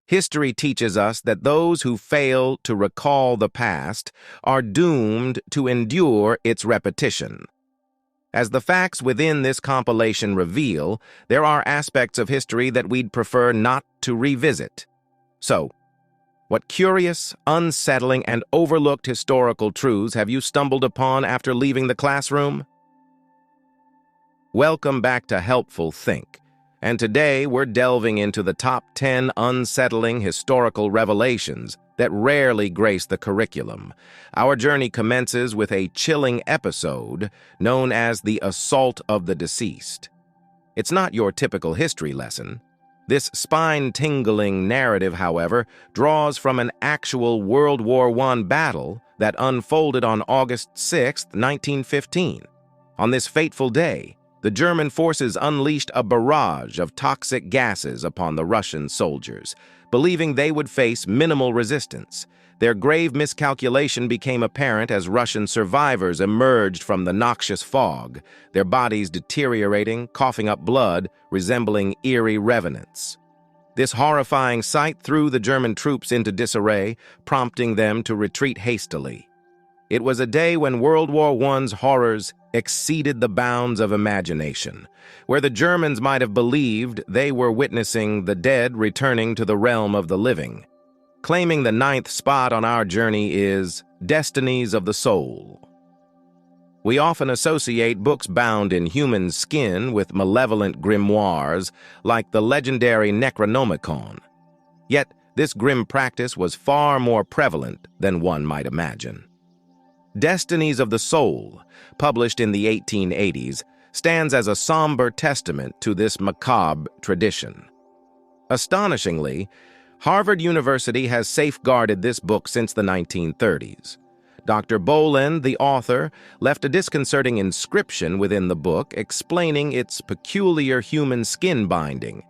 History teaches us that those who fail to recall the past are doomed to endure its repetition. As the facts within this compilation reveal, there are aspects of history that we'd prefer not to revisit. So, what curious, unsettling, and overlooked historical truths have you stumbled upon after leaving the classroom? Welcome back to Helpful Think, and today we're delving into the top 10 unsettling historical revelations that rarely grace the curriculum. Our journey commences with a chilling episode known as the Assault of the Deceased. It's not your typical history lesson. This spine-tingling narrative, however, draws from an actual World War I battle that unfolded on August 6, 1915. On this fateful day, the German forces unleashed a barrage of toxic gases upon the Russian soldiers, believing they would face minimal resistance. Their grave miscalculation became apparent as Russian survivors emerged from the noxious fog, their bodies deteriorating, coughing up blood, resembling eerie revenants. This horrifying sight threw the German troops into disarray, prompting them to retreat hastily. It was a day when World War I's horrors exceeded the bounds of imagination, where the Germans might have believed they were witnessing the dead returning to the realm of the living. Claiming the 9th spot on our journey is Destinies of the Soul. We often associate books bound in human skin with malevolent grimoires like the legendary Necronomicon. Yet, this grim practice was far more prevalent than one might imagine. Destinies of the Soul, published in the 1880s, stands as a somber testament to this macabre tradition. Astonishingly, Harvard University has safeguarded this book since the 1930s. Dr. Boland, the author, left a disconcerting inscription within the book explaining its peculiar human skin binding.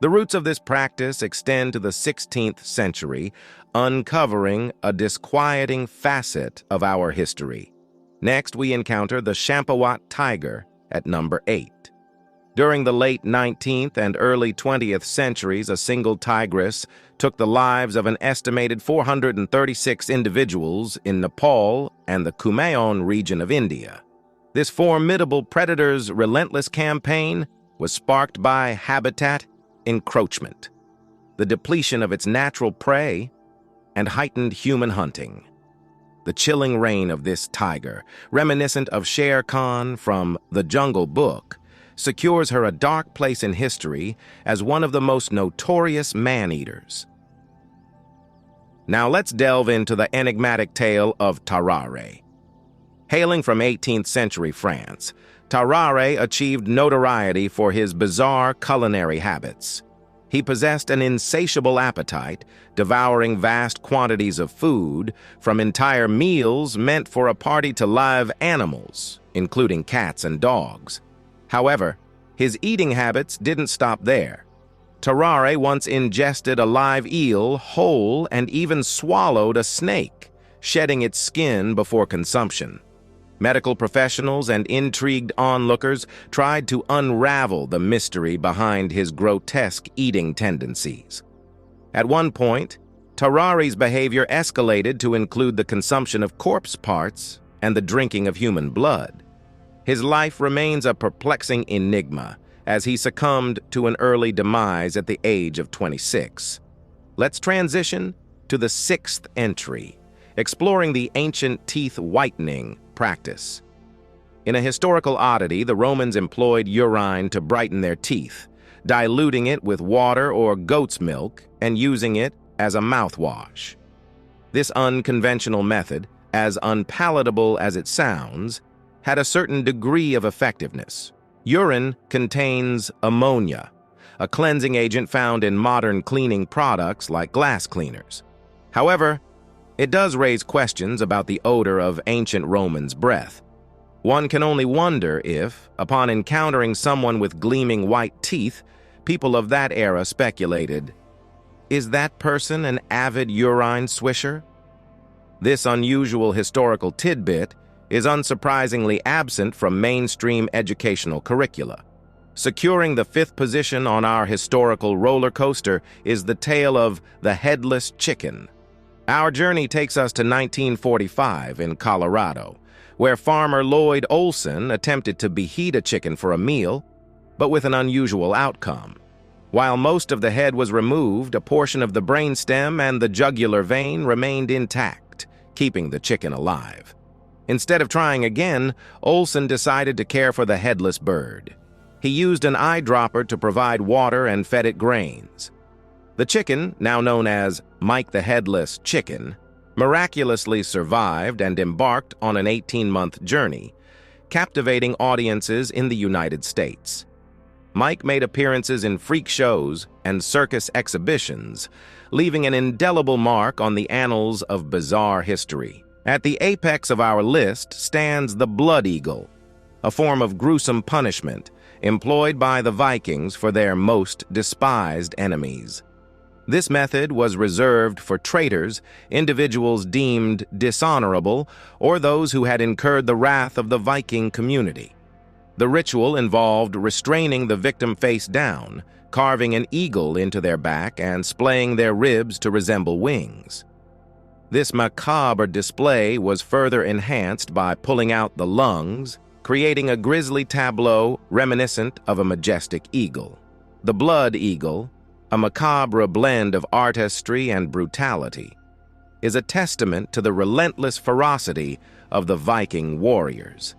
The roots of this practice extend to the 16th century, uncovering a disquieting facet of our history. Next, we encounter the Champawat tiger at number 8. During the late 19th and early 20th centuries, a single tigress took the lives of an estimated 436 individuals in Nepal and the Kumaon region of India. This formidable predator's relentless campaign was sparked by habitat encroachment, the depletion of its natural prey, and heightened human hunting. The chilling reign of this tiger, reminiscent of Shere Khan from The Jungle Book, secures her a dark place in history as one of the most notorious man-eaters. Now let's delve into the enigmatic tale of Terrar. Hailing from 18th century France, Terrar achieved notoriety for his bizarre culinary habits. He possessed an insatiable appetite, devouring vast quantities of food, from entire meals meant for a party to live animals, including cats and dogs. However, his eating habits didn't stop there. Terrar once ingested a live eel whole and even swallowed a snake, shedding its skin before consumption. Medical professionals and intrigued onlookers tried to unravel the mystery behind his grotesque eating tendencies. At one point, Terrar's behavior escalated to include the consumption of corpse parts and the drinking of human blood. His life remains a perplexing enigma as he succumbed to an early demise at the age of 26. Let's transition to the 6th entry, exploring the ancient teeth whitening practice. In a historical oddity, the Romans employed urine to brighten their teeth, diluting it with water or goat's milk and using it as a mouthwash. This unconventional method, as unpalatable as it sounds, had a certain degree of effectiveness. Urine contains ammonia, a cleansing agent found in modern cleaning products like glass cleaners. However, it does raise questions about the odor of ancient Romans' breath. One can only wonder if, upon encountering someone with gleaming white teeth, people of that era speculated, is that person an avid urine swisher? This unusual historical tidbit is unsurprisingly absent from mainstream educational curricula. Securing the fifth position on our historical roller coaster is the tale of the Headless Chicken. Our journey takes us to 1945 in Colorado, where farmer Lloyd Olson attempted to beheat a chicken for a meal, but with an unusual outcome. While most of the head was removed, a portion of the brainstem and the jugular vein remained intact, keeping the chicken alive. Instead of trying again, Olson decided to care for the headless bird. He used an eyedropper to provide water and fed it grains. The chicken, now known as Mike the Headless Chicken, miraculously survived and embarked on an 18-month journey, captivating audiences in the United States. Mike made appearances in freak shows and circus exhibitions, leaving an indelible mark on the annals of bizarre history. At the apex of our list stands the blood eagle, a form of gruesome punishment employed by the Vikings for their most despised enemies. This method was reserved for traitors, individuals deemed dishonorable, or those who had incurred the wrath of the Viking community. The ritual involved restraining the victim face down, carving an eagle into their back, and splaying their ribs to resemble wings. This macabre display was further enhanced by pulling out the lungs, creating a grisly tableau reminiscent of a majestic eagle. The blood eagle, a macabre blend of artistry and brutality, is a testament to the relentless ferocity of the Viking warriors.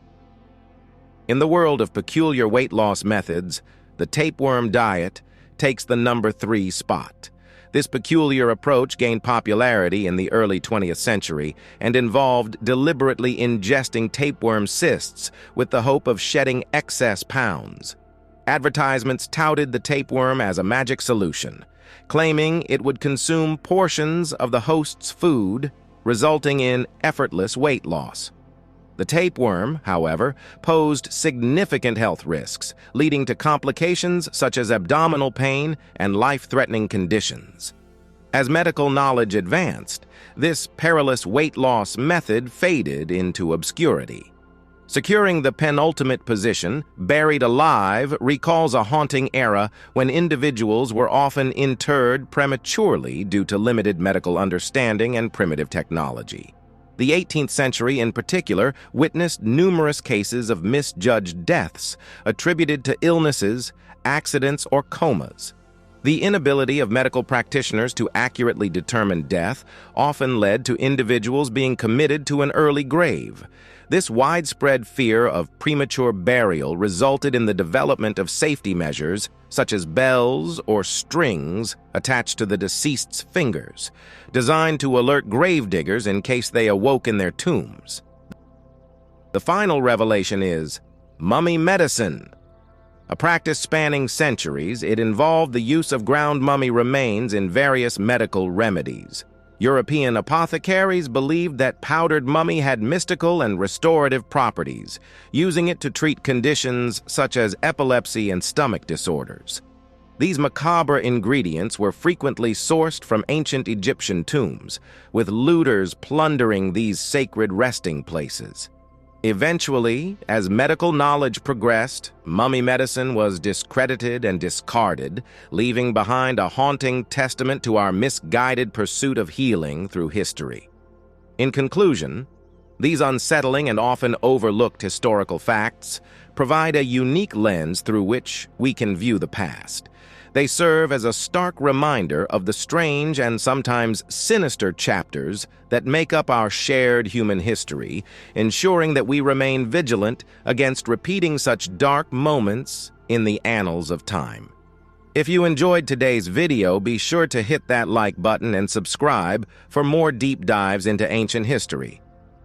In the world of peculiar weight loss methods, the tapeworm diet takes the number 3 spot. This peculiar approach gained popularity in the early 20th century and involved deliberately ingesting tapeworm cysts with the hope of shedding excess pounds. Advertisements touted the tapeworm as a magic solution, claiming it would consume portions of the host's food, resulting in effortless weight loss. The tapeworm, however, posed significant health risks, leading to complications such as abdominal pain and life-threatening conditions. As medical knowledge advanced, this perilous weight loss method faded into obscurity. Securing the penultimate position, buried alive, recalls a haunting era when individuals were often interred prematurely due to limited medical understanding and primitive technology. The 18th century, in particular, witnessed numerous cases of misjudged deaths attributed to illnesses, accidents, or comas. The inability of medical practitioners to accurately determine death often led to individuals being committed to an early grave. This widespread fear of premature burial resulted in the development of safety measures, such as bells or strings attached to the deceased's fingers, designed to alert gravediggers in case they awoke in their tombs. The final revelation is mummy medicine. A practice spanning centuries, it involved the use of ground mummy remains in various medical remedies. European apothecaries believed that powdered mummy had mystical and restorative properties, using it to treat conditions such as epilepsy and stomach disorders. These macabre ingredients were frequently sourced from ancient Egyptian tombs, with looters plundering these sacred resting places. Eventually, as medical knowledge progressed, mummy medicine was discredited and discarded, leaving behind a haunting testament to our misguided pursuit of healing through history. In conclusion, these unsettling and often overlooked historical facts provide a unique lens through which we can view the past. They serve as a stark reminder of the strange and sometimes sinister chapters that make up our shared human history, ensuring that we remain vigilant against repeating such dark moments in the annals of time. If you enjoyed today's video, be sure to hit that like button and subscribe for more deep dives into ancient history.